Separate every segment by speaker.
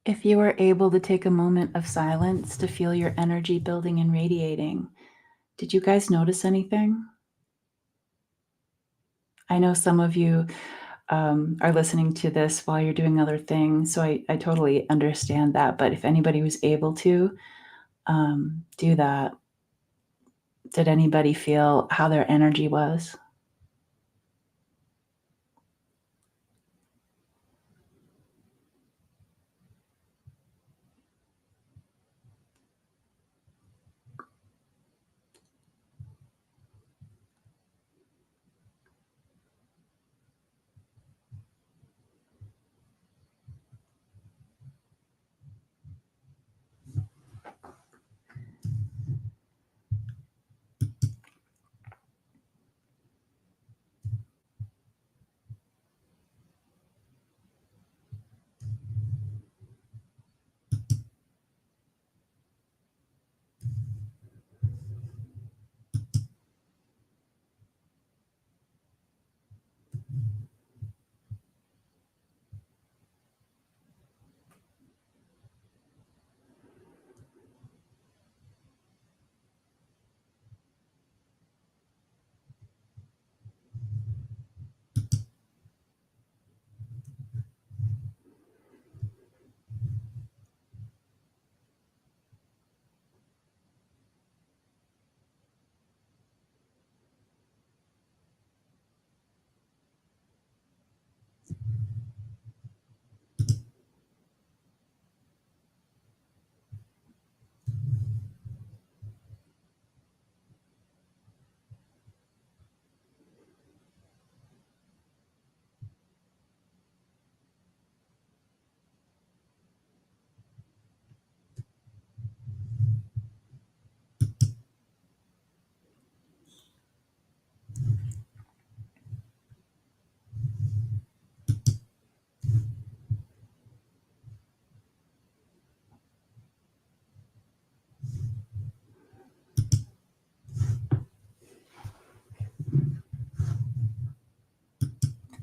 Speaker 1: If you were able to take a moment of silence to feel your energy building and radiating, did you guys notice anything? I know some of you are listening to this while you're doing other things, so I totally understand that. But if anybody was able to do that, did anybody feel how their energy was?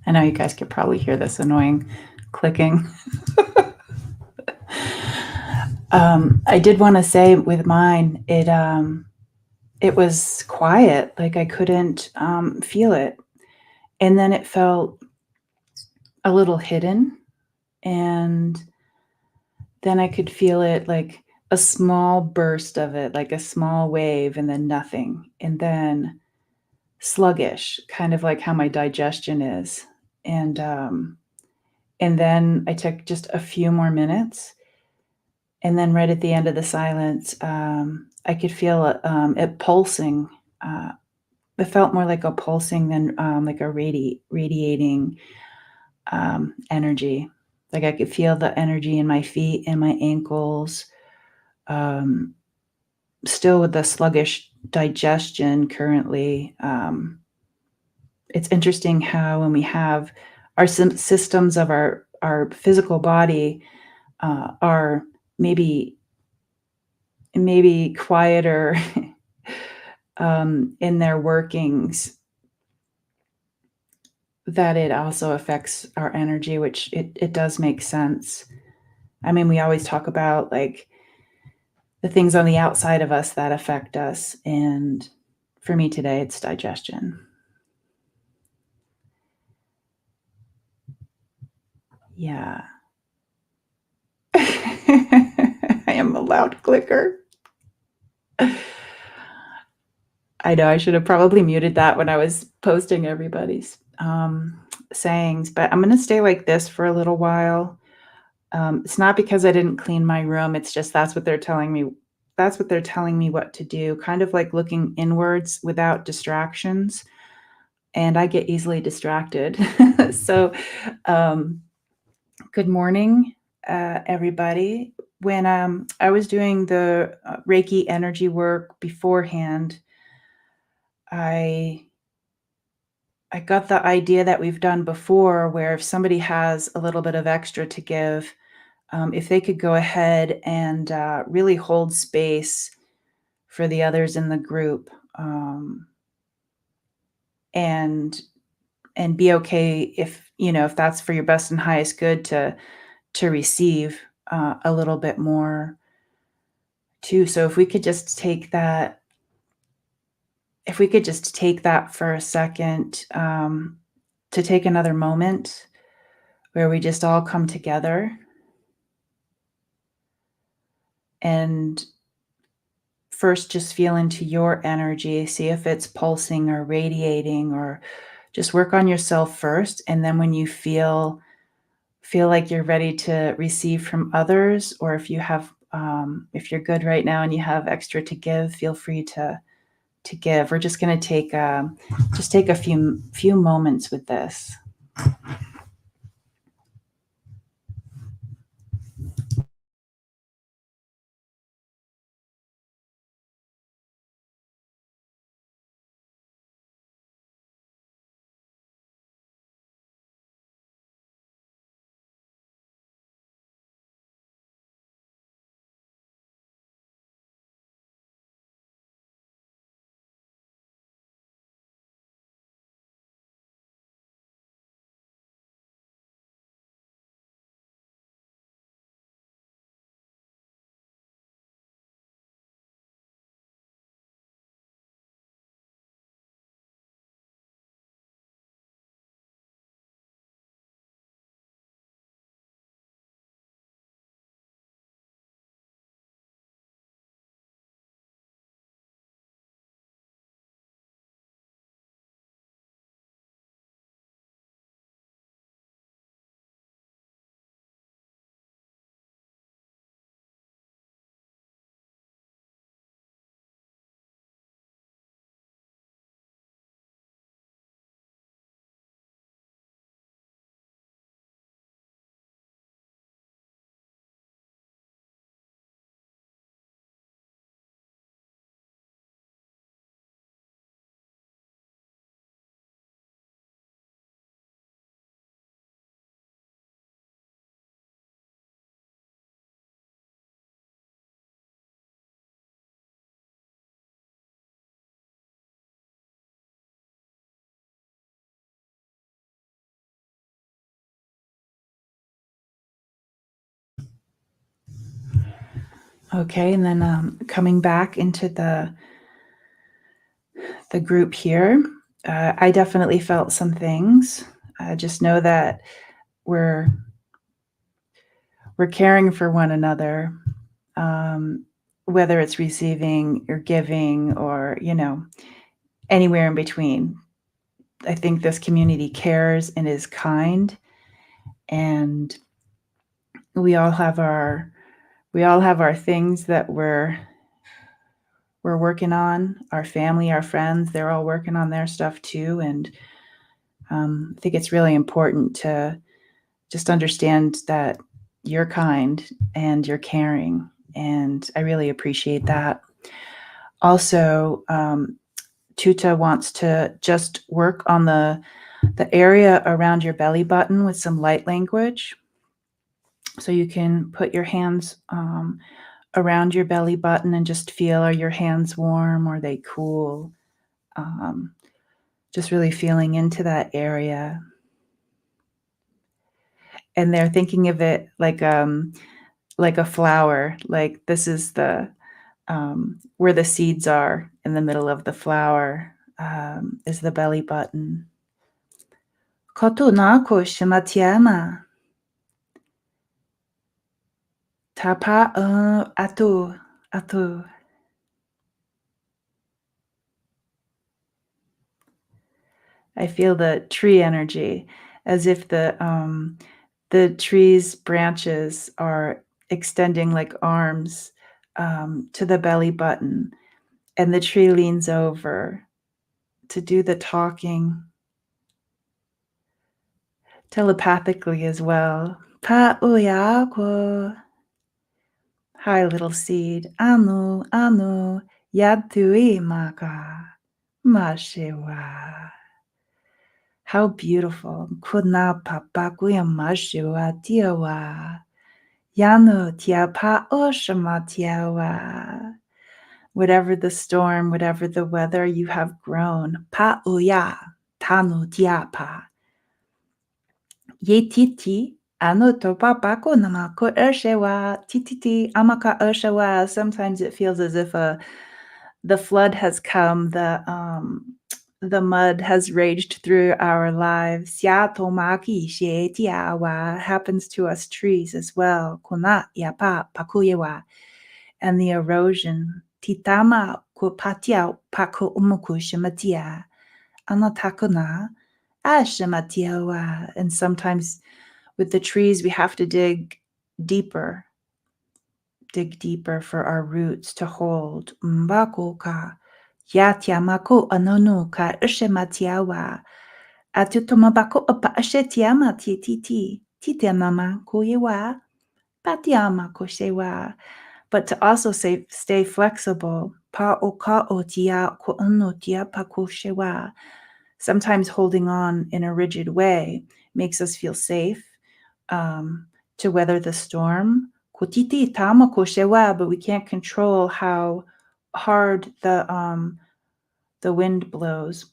Speaker 1: I know you guys could probably hear this annoying clicking. I did want to say with mine, it was quiet, like I couldn't feel it, and then it felt a little hidden, and then I could feel it like a small burst of it, like a small wave, and then nothing, and then sluggish, kind of like how my digestion is, and um, and then I took just a few more minutes, and then right at the end of the silence, I could feel it pulsing. Uh, it felt more like a pulsing than like a radiating energy. Like I could feel the energy in my feet and my ankles. Um, Still with the sluggish digestion currently. It's interesting how when we have our systems of our physical body are maybe quieter in their workings, that it also affects our energy, which it does make sense. I mean, we always talk about like the things on the outside of us that affect us. And for me today, it's digestion. Yeah. I am a loud clicker. I know I should have probably muted that when I was posting everybody's sayings, but I'm going to stay like this for a little while. It's not because I didn't clean my room. It's just that's what they're telling me. That's what they're telling me what to do, kind of like looking inwards without distractions. And I get easily distracted. So, um, good morning, everybody. When I was doing the Reiki energy work beforehand, I I got the idea that we've done before, where if somebody has a little bit of extra to give, if they could go ahead and really hold space for the others in the group, and be okay if if that's for your best and highest good to receive. a little bit more too. So if we could just take that for a second, to take another moment where we just all come together and first just feel into your energy, see if it's pulsing or radiating, or just work on yourself first. And then when you feel like you're ready to receive from others, or if you're good right now and you have extra to give, feel free to give. We're just going to take a few moments with this. Okay, and then coming back into the group here, I definitely felt some things. Just know that we're we're caring for one another, um, whether it's receiving or giving, or anywhere in between. I think this community cares and is kind, and we all have our things that we're working on. Our family, our friends, they're all working on their stuff too, and I think it's really important to just understand that you're kind and you're caring, and I really appreciate that. Also, Tuta wants to just work on the area around your belly button with some light language. So you can put your hands around your belly button and just feel, are your hands warm? Or are they cool? Um, just really feeling into that area. And they're thinking of it like a flower. Like this is the where the seeds are in the middle of the flower, is the belly button. Koto nako shimatiana. Tapa ato. I feel the tree energy, as if the tree's branches are extending like arms, to the belly button, and the tree leans over to do the talking telepathically as well. Pa'uyako. Hi, little seed. Anu, yatui maka. Mashiwa. How beautiful. Kuna papakuya mashiwa tiawa. Yanu tiapa oshama tiawa. Whatever the storm, whatever the weather, you have grown. Pa'uya tanu tiapa. Yetiti Ano to papa ko nama ko ershewa, tititi amaka ershewa. Sometimes it feels as if the flood has come, the mud has raged through our lives. Ya tomaki she tiawa happens to us trees as well. Kuna yapa pakuyewa. And the erosion. Titama ko patia pako umuku shematia. Anatakuna ashematiawa. And sometimes with the trees, we have to deeper, dig deeper for our roots to hold. Mbako ka yatiamako anonu ka ushematiawa. Atutomabako apa ashetiama titi. Titemama kuyewa. Patiama koshewa. But to also stay flexible. Pa o ka o tia ko ano tia pa koshewa. Sometimes holding on in a rigid way makes us feel safe, to weather the storm. Kutiti tama koshewa, but we can't control how hard the wind blows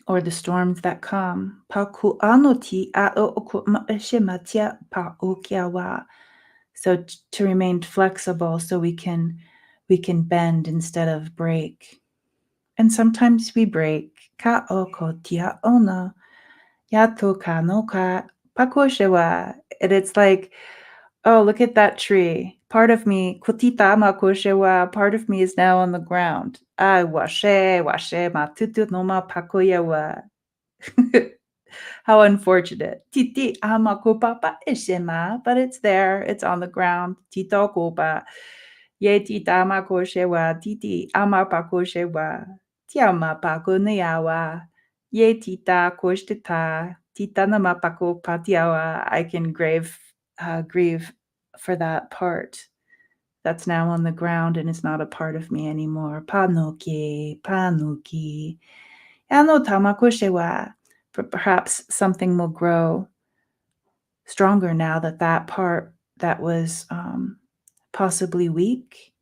Speaker 1: or the storms that come. Pa ku anoti a o oku matia pa okiawa. So to remain flexible, so we can bend instead of break. And sometimes we break. Ka oko tia ona. Yato ka no ka pakoshewa. And it's like, oh, look at that tree. Part of me, kutita makoshewa, part of me is now on the ground. Ai washe matutu no ma pakoyewa. How unfortunate. Titi amakupapa ishima, but it's there. It's on the ground. Tito kupa. Ye tita makoshewa. Titi amapakoshewa. Tiama pako niawa. Ye tita koshtita. Tita namapako patiawa. I can grieve for that part that's now on the ground and is not a part of me anymore. Panuki. Ano tamakoshewa. But perhaps something will grow stronger now that part that was possibly weak,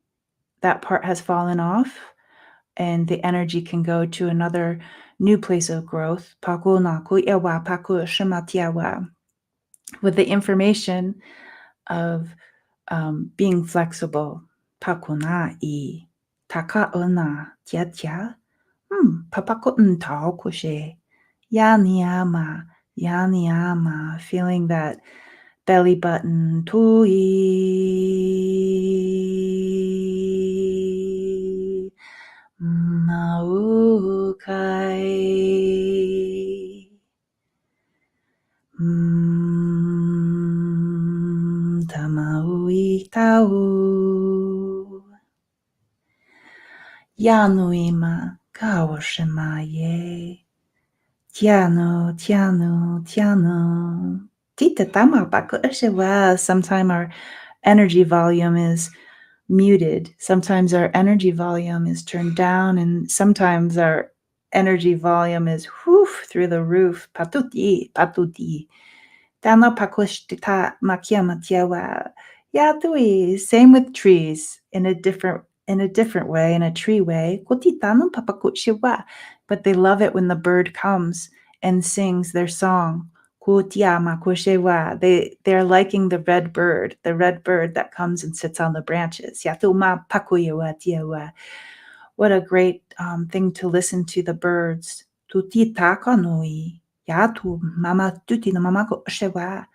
Speaker 1: that part has fallen off, and the energy can go to another new place of growth. With the information of being flexible. Pakunai. Takaona. Tia. Papakun tao kushe. Yaniama, feeling that belly button, tui, maukai, tamaui tau, yanuima, kawashimaye. Tiano. Tita tama bako eshewa. Sometimes our energy volume is muted. Sometimes our energy volume is turned down, and sometimes our energy volume is through the roof. Patuti. Tano pakushtita makia matiawa. Yatui. Same with trees in a different way, in a tree way. Kotitano papakutshiwa. But they love it when the bird comes and sings their song. They're liking the red bird that comes and sits on the branches. What a great thing to listen to the birds. Yatu mama tuti no mama ko shewa.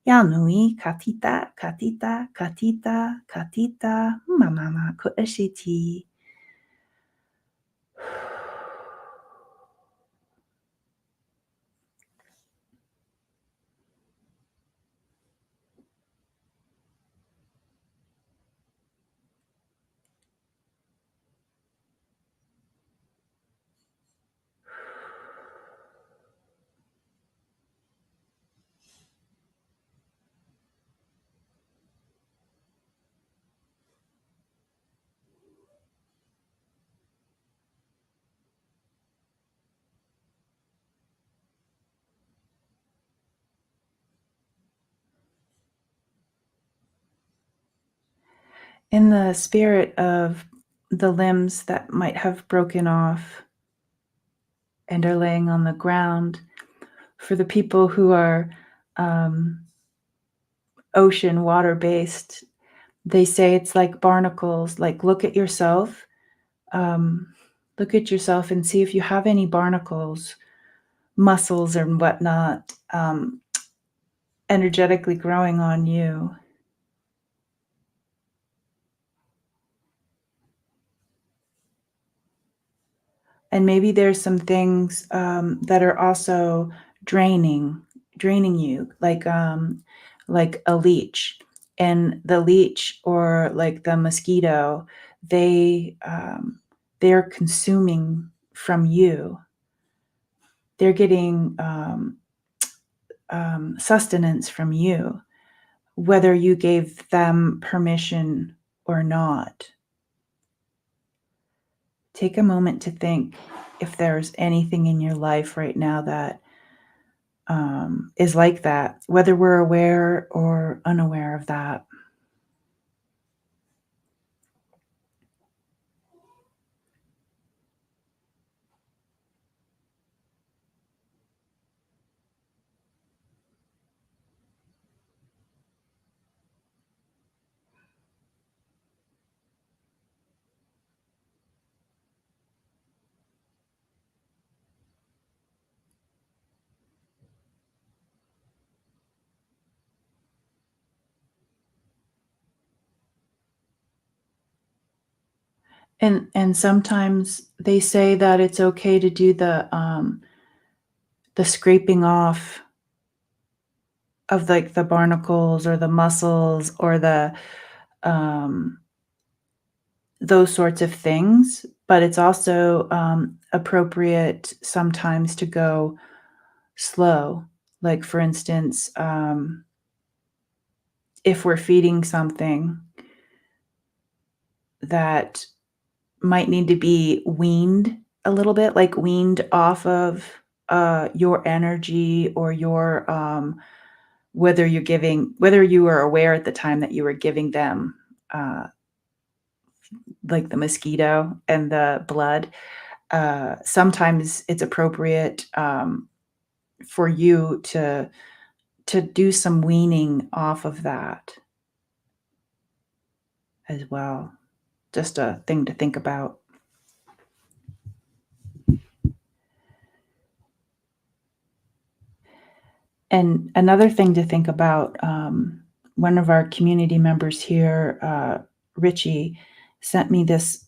Speaker 1: Yanui katita mama ko eshiti. In the spirit of the limbs that might have broken off and are laying on the ground, for the people who are ocean, water-based. They say it's like barnacles, like, um, look at yourself and see if you have any barnacles, muscles and whatnot, energetically growing on you. And maybe there's some things, that are also draining draining you, like a leech. And the leech or, like, the mosquito, they, they're consuming from you. They're getting, sustenance from you, whether you gave them permission or not. Take a moment to think if there's anything in your life right now that is like that, whether we're aware or unaware of that. And sometimes they say that it's okay to do the scraping off of like the barnacles or the muscles or the um, those sorts of things, but it's also appropriate sometimes to go slow. Like for instance, if we're feeding something that might need to be weaned a little bit, like weaned off of, your energy or your, whether you were aware at the time that you were giving them, uh, like the mosquito and the blood, sometimes it's appropriate, for you to do some weaning off of that as well. Just a thing to think about. And another thing to think about, one of our community members here, Richie, sent me this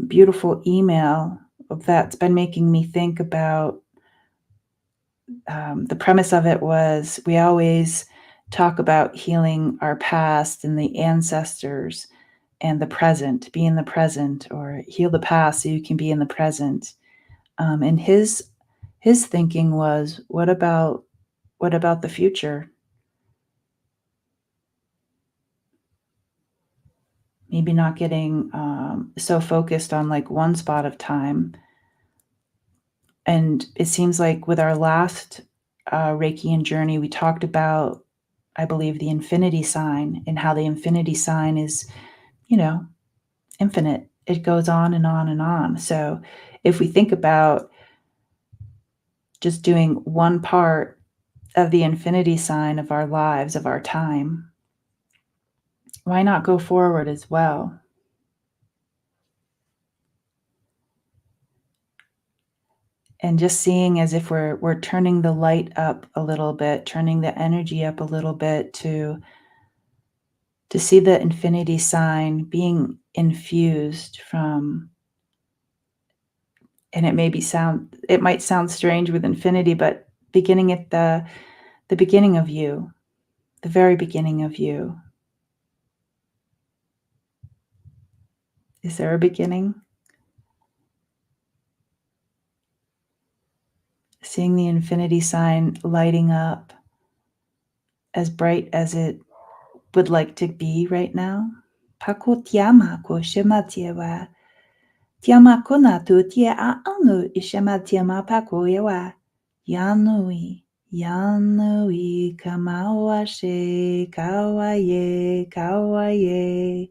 Speaker 1: beautiful email that's been making me think about. The premise of it was we always talk about healing our past and the ancestors and the present, be in the present, or heal the past so you can be in the present. And his thinking was, what about the future? Maybe not getting so focused on like one spot of time. And it seems like with our last Reiki and journey, we talked about, I believe, the infinity sign and how the infinity sign is, you know, infinite. It goes on and on and on. So if we think about just doing one part of the infinity sign of our lives, of our time, why not go forward as well? And just seeing as if we're turning the light up a little bit, turning the energy up a little bit to see the infinity sign being infused from, and it might sound strange with infinity, but beginning at the beginning of you, the very beginning of you. Is there a beginning? Seeing the infinity sign lighting up as bright as it would like to be right now. Pako tiama ko shema tiewa. Tiama kona tu tia a anu ishema tiama pako yawa. Yanui, Yanui, kamawashe, kawaye, kawaye.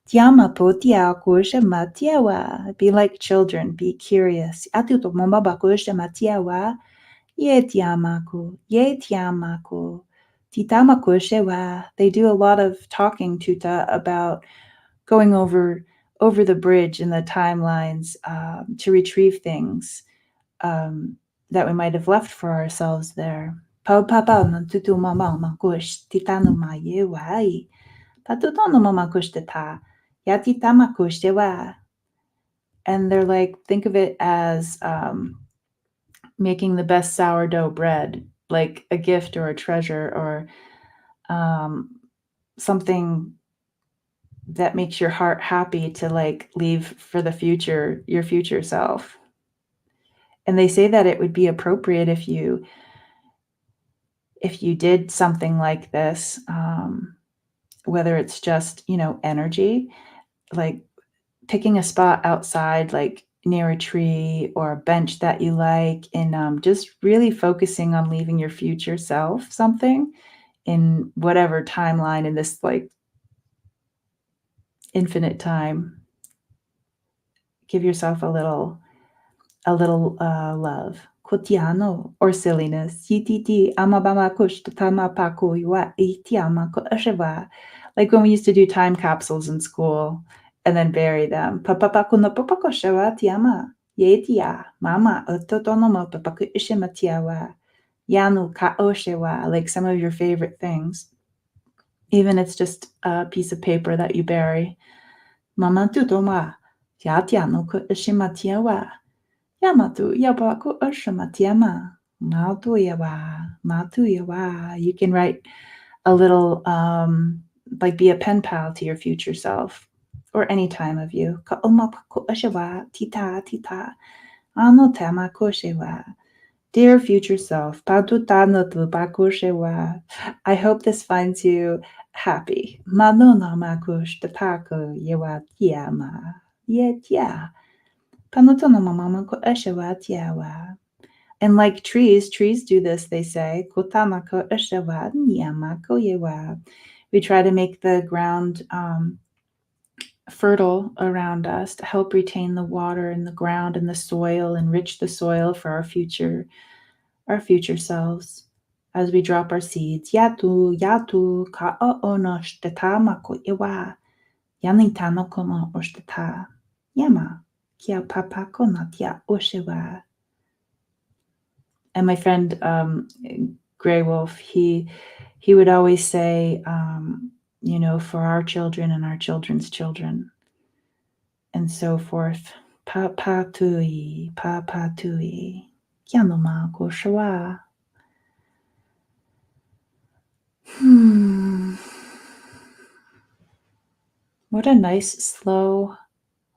Speaker 1: Tiama po tia ko shema tiawa. Be like children, be curious. Atuto momaba ko shema tiawa. Ye tiamako, ye tiamako. Titama kushewa. They do a lot of talking tuta about going over the bridge in the timelines to retrieve things um, that we might have left for ourselves there. Pau papa mantutu mama makush titanu mayewai. Patutono mama kush tita. Yatitama kush dewa. And they're like, think of it as making the best sourdough bread, like a gift or a treasure or um, something that makes your heart happy to like leave for the future, your future self. And they say that it would be appropriate if you did something like this, whether it's just, energy, like picking a spot outside, like near a tree or a bench that you like, and just really focusing on leaving your future self something in whatever timeline in this like infinite time. Give yourself a little love. Kotiano or silliness. Yititi amabama kush tama paku iwa itiama ko asheva. Like when we used to do time capsules in school and then bury them. Papapaku no papako shawa tiama. Yetia mama ototonomo papaku ishimatiawa. Yanu ka oshewa. Like some of your favorite things. Even it's just a piece of paper that you bury. Mama tutoma. Yatiano ko ishimatiawa. Yamatu yabaku Urshamatiama. Matu yawa. You can write a little like be a pen pal to your future self or any time of you. Ka omapaku ushawa tita tita. Ano tama koshewa. Dear future self, patutano tu bakushewa. I hope this finds you happy. Manona makush tapako yewa tiama. Yeah. And like trees do this, they say. We try to make the ground fertile around us to help retain the water in the ground and the soil, enrich the soil for our future selves as we drop our seeds. Yatu ka ono shtetama iwa. Yanitano como oshteta. Yama. Kia papa konatia oshewa. And my friend Gray Wolf, he would always say, for our children and our children's children, and so forth. Papa tui, kianoma koshawa. What a nice, slow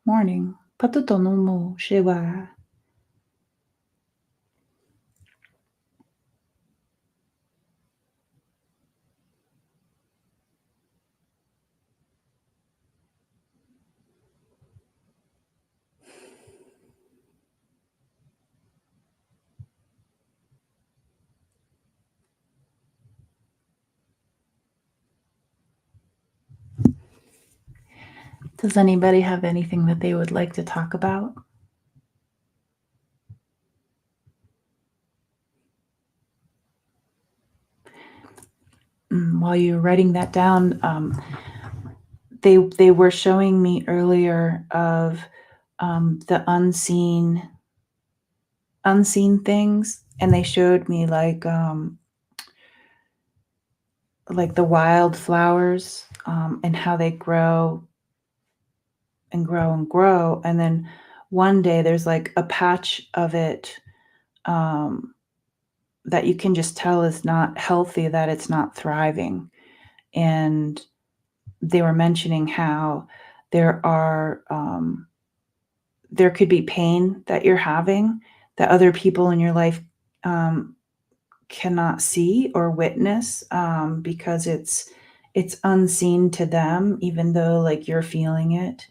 Speaker 1: morning. Patutonomo shewa. Does anybody have anything that they would like to talk about? While you're writing that down, they were showing me earlier of the unseen things, and they showed me like the wildflowers and how they grow and grow and grow, and then one day there's like a patch of it that you can just tell is not healthy, that it's not thriving. And they were mentioning how there could be pain that you're having that other people in your life cannot see or witness because it's unseen to them, even though like you're feeling it.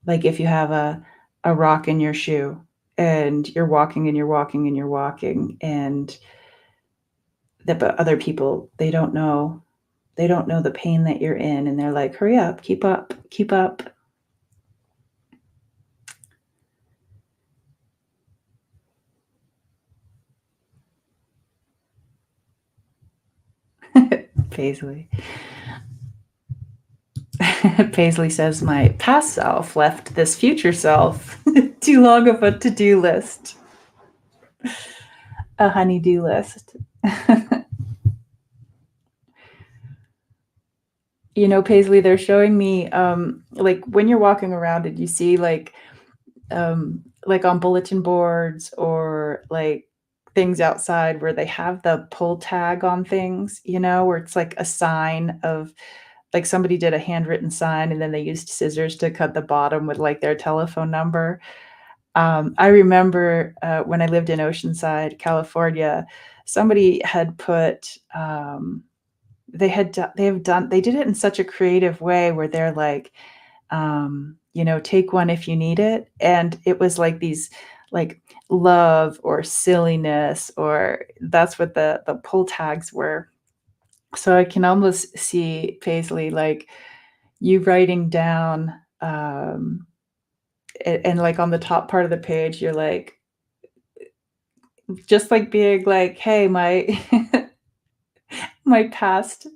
Speaker 1: Like if you have a rock in your shoe and you're walking and you're walking and you're walking, and but other people, they don't know the pain that you're in, and they're like, hurry up, keep up. Paisley. Paisley says, my past self left this future self too long of a to-do list. A honey-do list. Paisley, they're showing me, like when you're walking around and you see like on bulletin boards or like things outside where they have the pull tag on things, where it's like a sign of like somebody did a handwritten sign and then they used scissors to cut the bottom with like their telephone number. I remember when I lived in Oceanside, California, somebody had put they did it in such a creative way where they're like, take one if you need it. And it was like these like love or silliness, or that's what the pull tags were. So I can almost see, Paisley, like you writing down, and like on the top part of the page, you're like, just like being like, hey, my past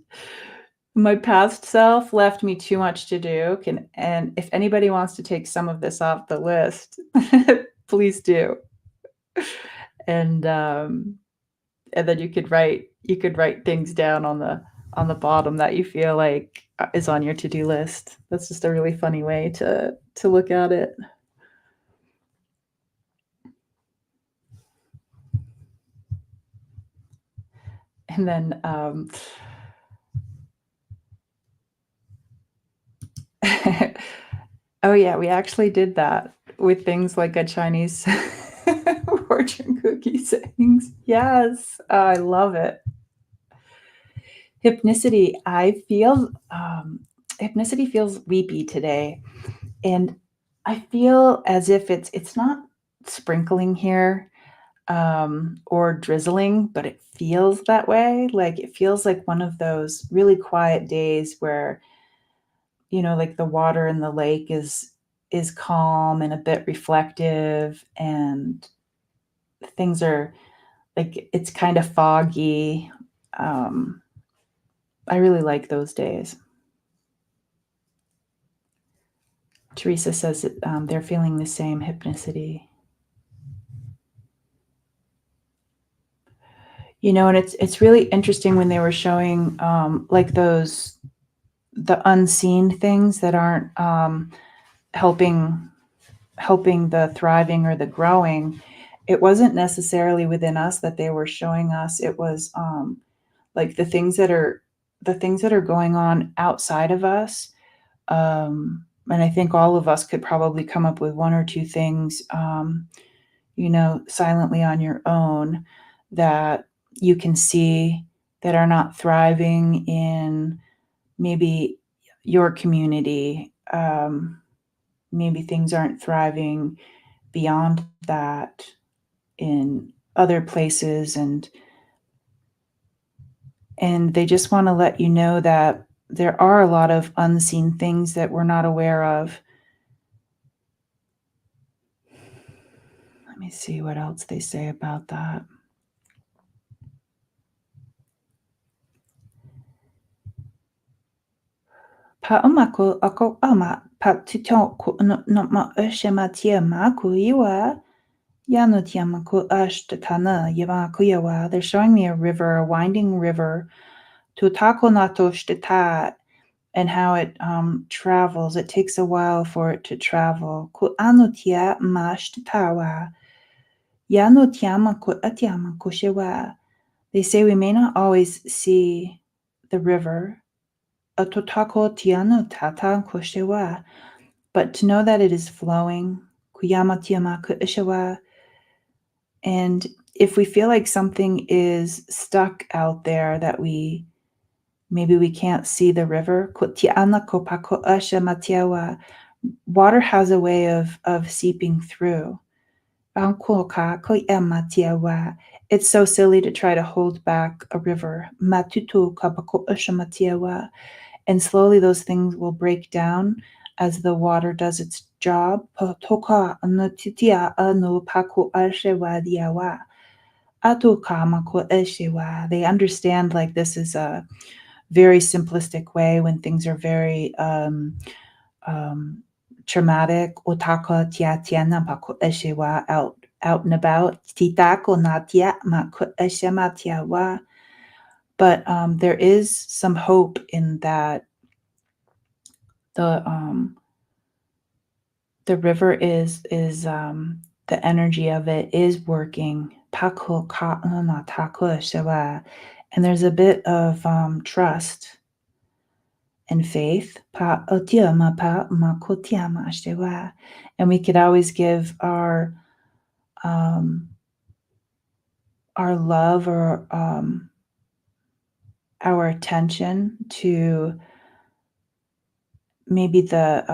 Speaker 1: my past self left me too much to do. And if anybody wants to take some of this off the list, please do. And and then you could write things down on the bottom that you feel like is on your to-do list. That's just a really funny way to look at it. And then oh yeah, we actually did that with things like a Chinese fortune cookie sayings. Yes, I love it. Hypnicity. Hypnicity feels weepy today, and I feel as if it's not sprinkling here, or drizzling, but it feels that way. Like it feels like one of those really quiet days where like the water in the lake is calm and a bit reflective, and things are like it's kind of foggy. Um, I really like those days. Teresa says that they're feeling the same hypnicity. And it's really interesting when they were showing like the unseen things that aren't helping the thriving or the growing. It wasn't necessarily within us that they were showing us. It was like the things that are going on outside of us. And I think all of us could probably come up with one or two things, silently on your own, that you can see that are not thriving in maybe your community. Maybe things aren't thriving beyond that in other places, and they just want to let you know that there are a lot of unseen things that we're not aware of. Let me see what else they say about that. Pa umako ako ama pa tito ku no ma shema tia ma ku iwa yano tia ma ku ashtana yava kuyawa. They're showing me a river, a winding river, to tako nato shtata, and how it travels. It takes a while for it to travel. Ku anu tia ma shtatawa yano tia ma ku atiama kushewa. They say we may not always see the river, but to know that it is flowing. And if we feel like something is stuck out there, that maybe we can't see the river, water has a way of seeping through. It's so silly to try to hold back a river. And slowly those things will break down as the water does its job. They understand like this is a very simplistic way when things are very traumatic. Otaka tia tia na paku eshewa out and about. Titako na tia maku eshema tia wa. But there is some hope in that the river is the energy of it is working. Paku ka na taku eshewa. And there's a bit of trust and faith. And we could always give our love or our attention to maybe the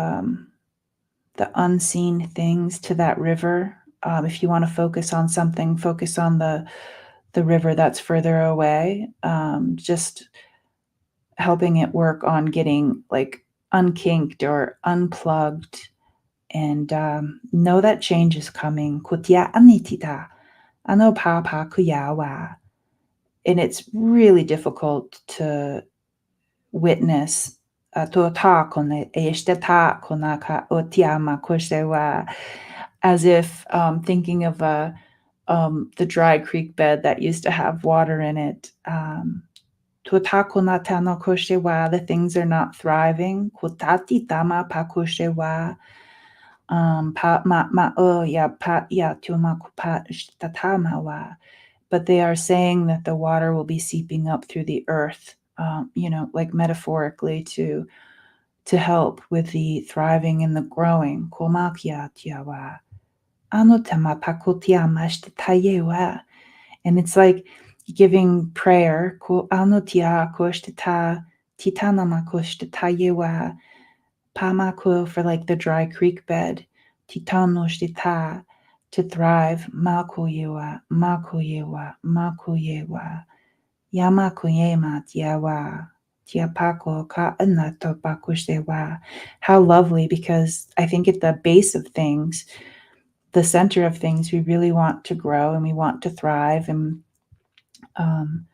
Speaker 1: unseen things to that river. If you want to focus on something, focus on the river that's further away. Just helping it work on getting like unkinked or unplugged, and know that change is coming. Kutia anitita, ano pa pa kuyawa. And it's really difficult to witness as if thinking of the dry creek bed that used to have water in it. The things are not thriving. But they are saying that the water will be seeping up through the earth, like metaphorically to help with the thriving and the growing. And it's like giving prayer. Pamaku for like the dry creek bed. Titanoshtita to thrive. Makuyewa, makuyewa, makuyewa. Yamakuyema tiawa. Tiapako ka anato pakushewa. How lovely, because I think at the base of things, the center of things, we really want to grow and we want to thrive. And in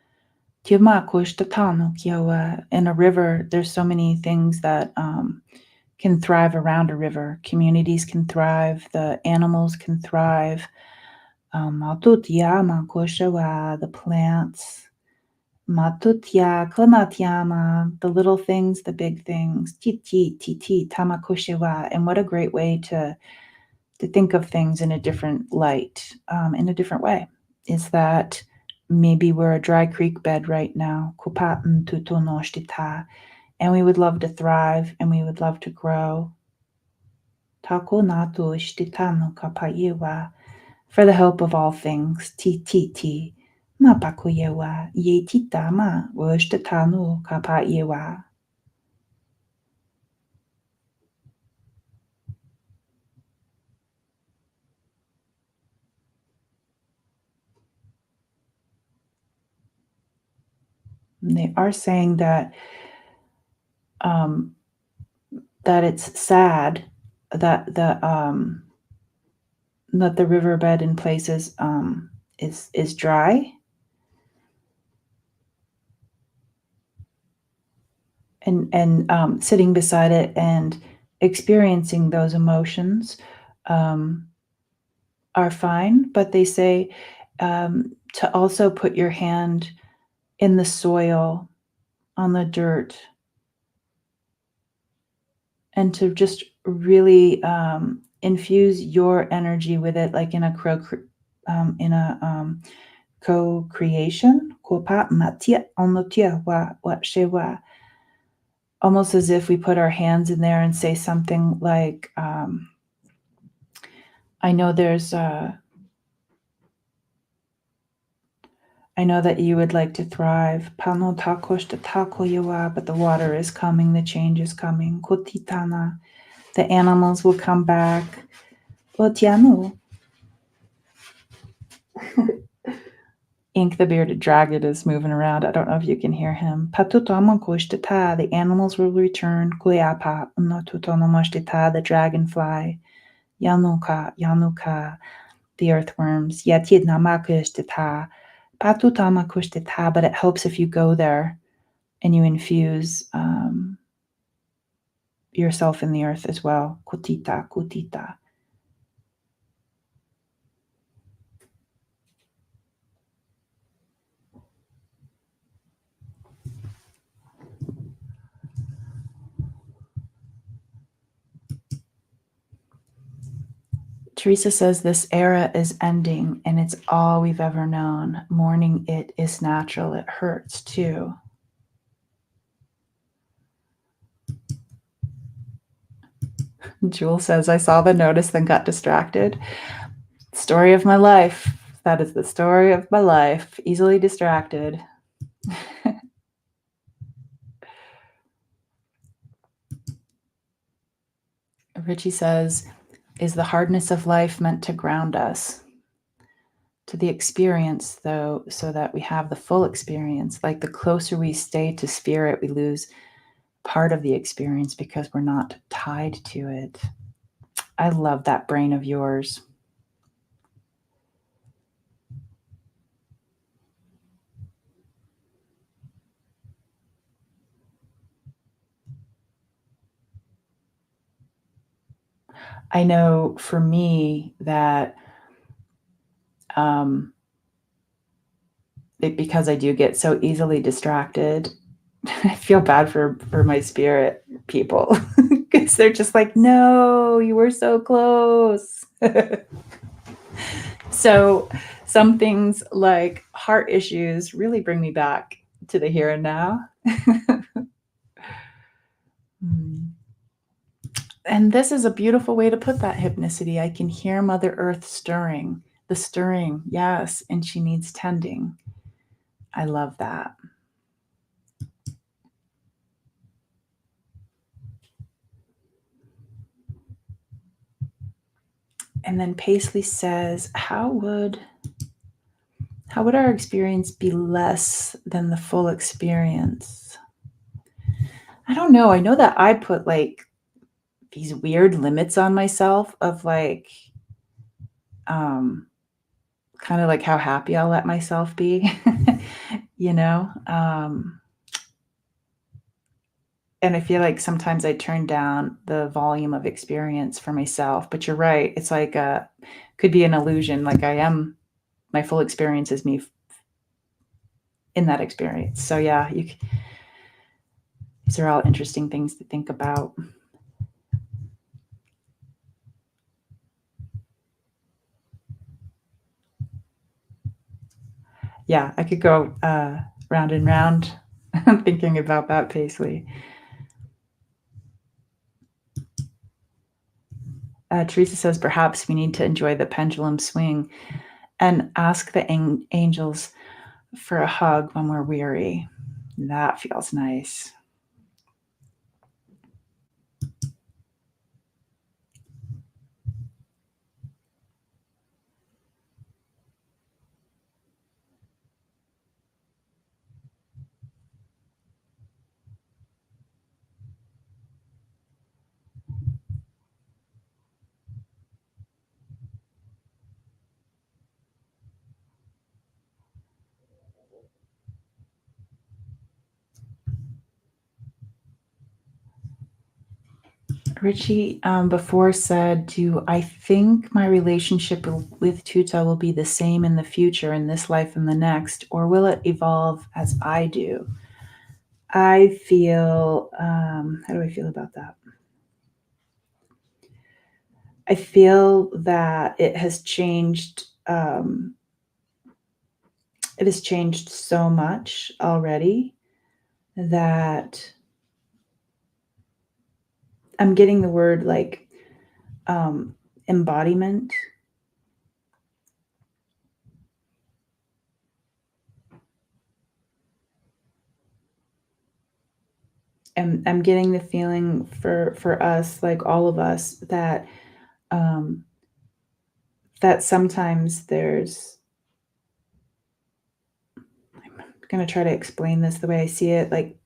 Speaker 1: a river, there's so many things that can thrive around a river. Communities can thrive, the animals can thrive. The plants, the little things, the big things. And what a great way to think of things in a different light, in a different way, is that maybe we're a dry creek bed right now. And we would love to thrive and we would love to grow. For the hope of all things. They are saying that it's sad that the riverbed in places is dry, and sitting beside it and experiencing those emotions are fine. But they say to also put your hand in the soil, on the dirt, and to just really infuse your energy with it, like in a co-creation. Almost as if we put our hands in there and say something like, I know that you would like to thrive, but the water is coming, the change is coming. The animals will come back. Ink the bearded dragon is moving around. I don't know if you can hear him. The animals will return. The dragonfly. Yanuka. The earthworms. But it helps if you go there and you infuse yourself in the earth as well. Kutita, kutita. Teresa says this era is ending and it's all we've ever known. Mourning it is natural. It hurts too. Jewel says, I saw the notice, then got distracted. Story of my life. That is the story of my life. Easily distracted. Richie says, is the hardness of life meant to ground us to the experience, though, so that we have the full experience? Like the closer we stay to spirit, we lose part of the experience because we're not tied to it. I love that brain of yours. I know for me that because I do get so easily distracted, I feel bad for my spirit people because they're just like, no, you were so close. So some things like heart issues really bring me back to the here and now. And this is a beautiful way to put that hypnicity. I can hear Mother Earth stirring, the stirring, yes, and she needs tending. I love that. And then Paisley says, how would our experience be less than the full experience? I don't know. I know that I put like these weird limits on myself of like kind of like how happy I'll let myself be, you know? And I feel like sometimes I turn down the volume of experience for myself, but you're right. It's like could be an illusion. Like my full experience is me in that experience. So yeah, these are all interesting things to think about. Yeah, I could go round and round thinking about that, Paisley. Teresa says, perhaps we need to enjoy the pendulum swing and ask the angels for a hug when we're weary. That feels nice. Richie before said, do I think my relationship with Tuta will be the same in the future, in this life and the next, or will it evolve as I do? I feel, how do I feel about that? I feel that it has changed. It has changed so much already that I'm getting the word like embodiment. And I'm getting the feeling for us, like all of us, that um, that sometimes there's. I'm gonna try to explain this the way I see it. Like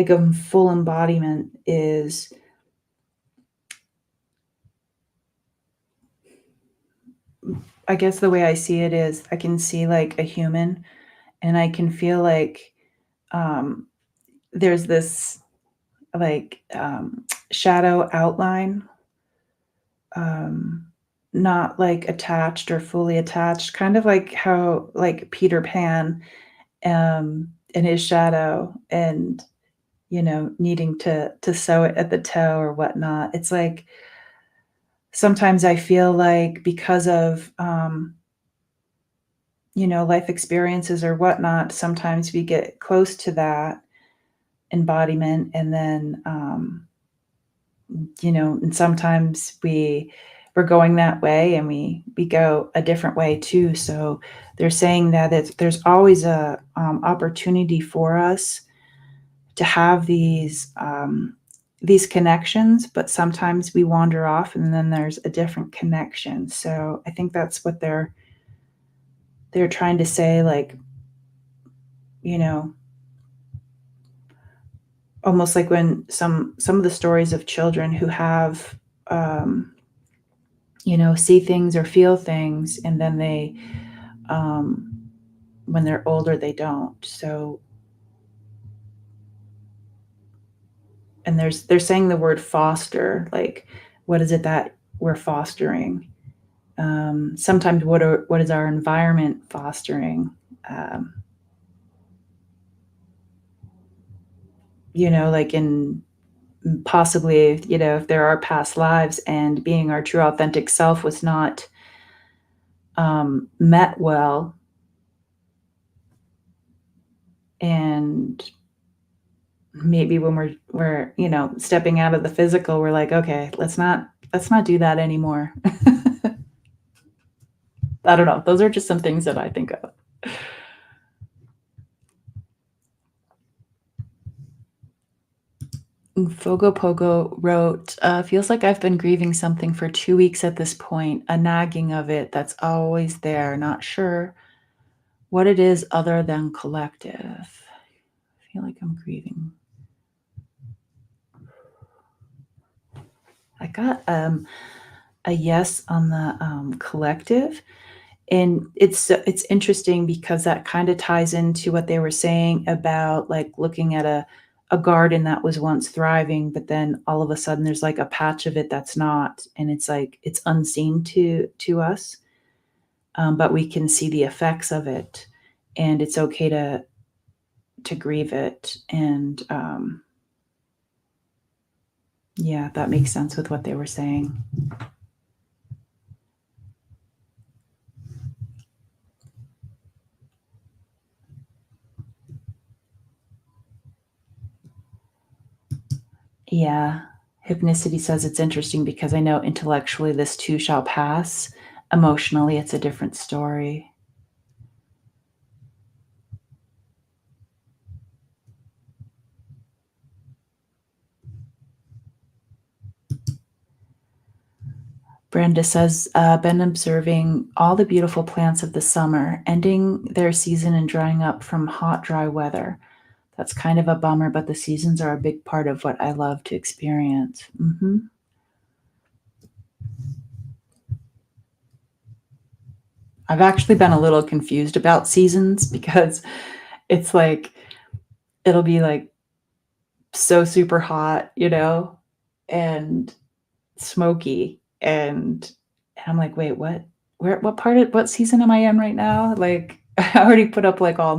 Speaker 1: a full embodiment is. I guess the way I see it is I can see like a human and I can feel like there's this like shadow outline, um, not like attached or fully attached, kind of like how like Peter Pan in his shadow and needing to sew it at the toe or whatnot. It's like sometimes I feel like because of life experiences or whatnot, sometimes we get close to that embodiment and then and sometimes we're going that way and we go a different way too. So they're saying that there's always a opportunity for us to have these connections, but sometimes we wander off and then there's a different connection. So I think that's what they're trying to say, like, you know, almost like when some of the stories of children who have see things or feel things and then they when they're older they don't. So and they're saying the word foster, like what is it that we're fostering? Sometimes what is our environment fostering? Um, like in possibly, if there are past lives and being our true authentic self was not met well, and maybe when we're stepping out of the physical, we're like, okay, let's not do that anymore. I don't know. Those are just some things that I think of. Fogo Pogo wrote, feels like I've been grieving something for 2 weeks at this point, a nagging of it that's always there, not sure what it is other than collective. I feel like I'm grieving. I got a yes on the collective. And it's interesting because that kinda ties into what they were saying about, like, looking at a garden that was once thriving, but then all of a sudden there's, like, a patch of it that's not, and it's like it's unseen to us, but we can see the effects of it, and it's okay to grieve it, and, yeah, that makes sense with what they were saying. Yeah. Hypnicity says it's interesting because I know intellectually this too shall pass. Emotionally, it's a different story. Brenda says, been observing all the beautiful plants of the summer, ending their season and drying up from hot, dry weather. That's kind of a bummer, but the seasons are a big part of what I love to experience. I've actually been a little confused about seasons because it's like it'll be like so super hot, and smoky, and I'm like, "Wait, what? What season am I in right now?" Like, I already put up, like, all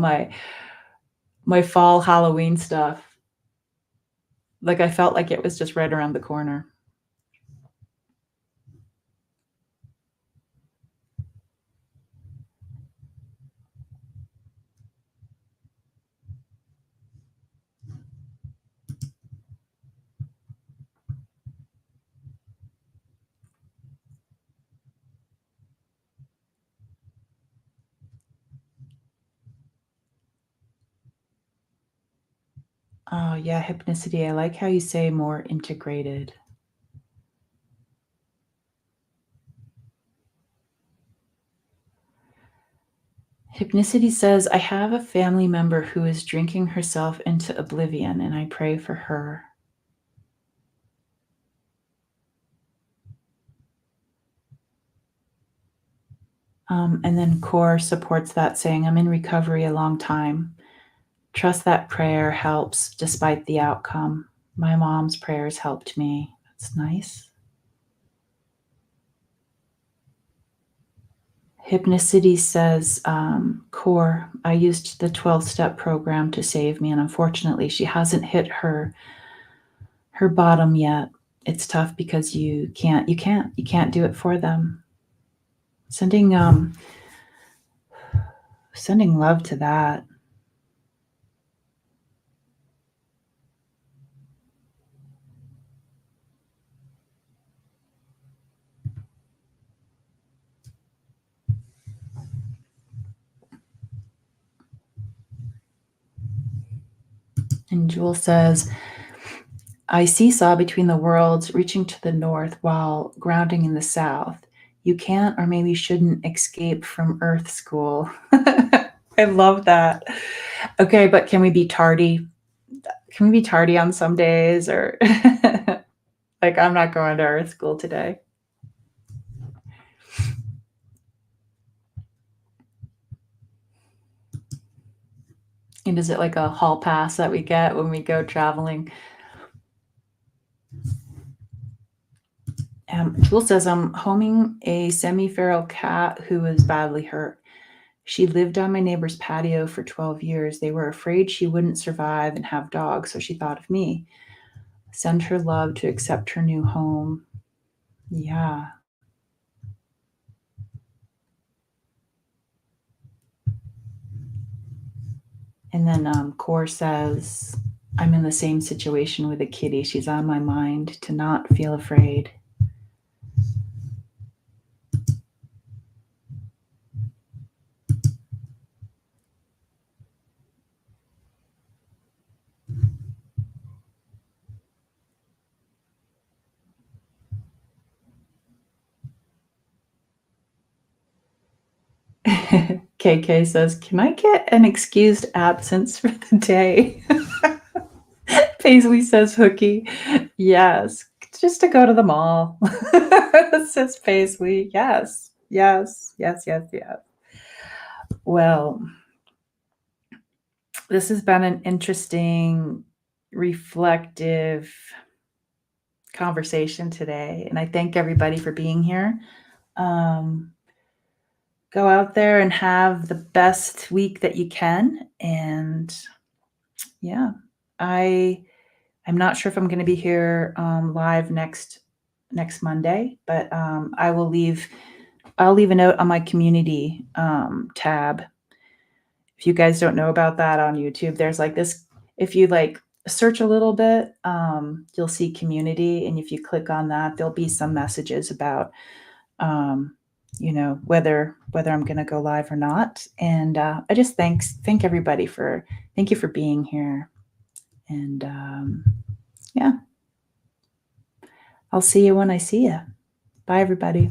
Speaker 1: my fall Halloween stuff. Like, I felt like it was just right around the corner. Oh, yeah, hypnicity, I like how you say more integrated. Hypnicity says, "I have a family member who is drinking herself into oblivion, and I pray for her." And then Core supports that, saying, "I'm in recovery a long time. Trust that prayer helps despite the outcome. My mom's prayers helped me. That's nice. Hypnicity says, Core, I used the 12-step program to save me, and unfortunately, she hasn't hit her bottom yet. It's tough because you can't do it for them. Sending love to that. And Jewel says, I seesaw between the worlds, reaching to the north while grounding in the south. You can't or maybe shouldn't escape from Earth School. I love that. Okay, but can we be tardy? Can we be tardy on some days or like I'm not going to Earth School today? And is it like a hall pass that we get when we go traveling? Jewel says, I'm homing a semi-feral cat who was badly hurt. She lived on my neighbor's patio for 12 years. They were afraid she wouldn't survive and have dogs, so she thought of me. Send her love to accept her new home. Yeah. And then Core says, I'm in the same situation with a kitty. She's on my mind to not feel afraid. KK says, can I get an excused absence for the day? Paisley says, Hooky. Yes, just to go to the mall. Says Paisley. Yes, yes, yes, yes, yes. Well, this has been an interesting, reflective conversation today. And I thank everybody for being here. Go out there and have the best week that you can. And yeah, I'm not sure if I'm going to be here live next Monday, but I'll leave a note on my community tab. If you guys don't know about that on YouTube, there's like this. If you like search a little bit, you'll see community, and if you click on that, there'll be some messages about whether I'm going to go live or not. And I just thank everybody thank you for being here. And yeah, I'll see you when I see you. Bye, everybody.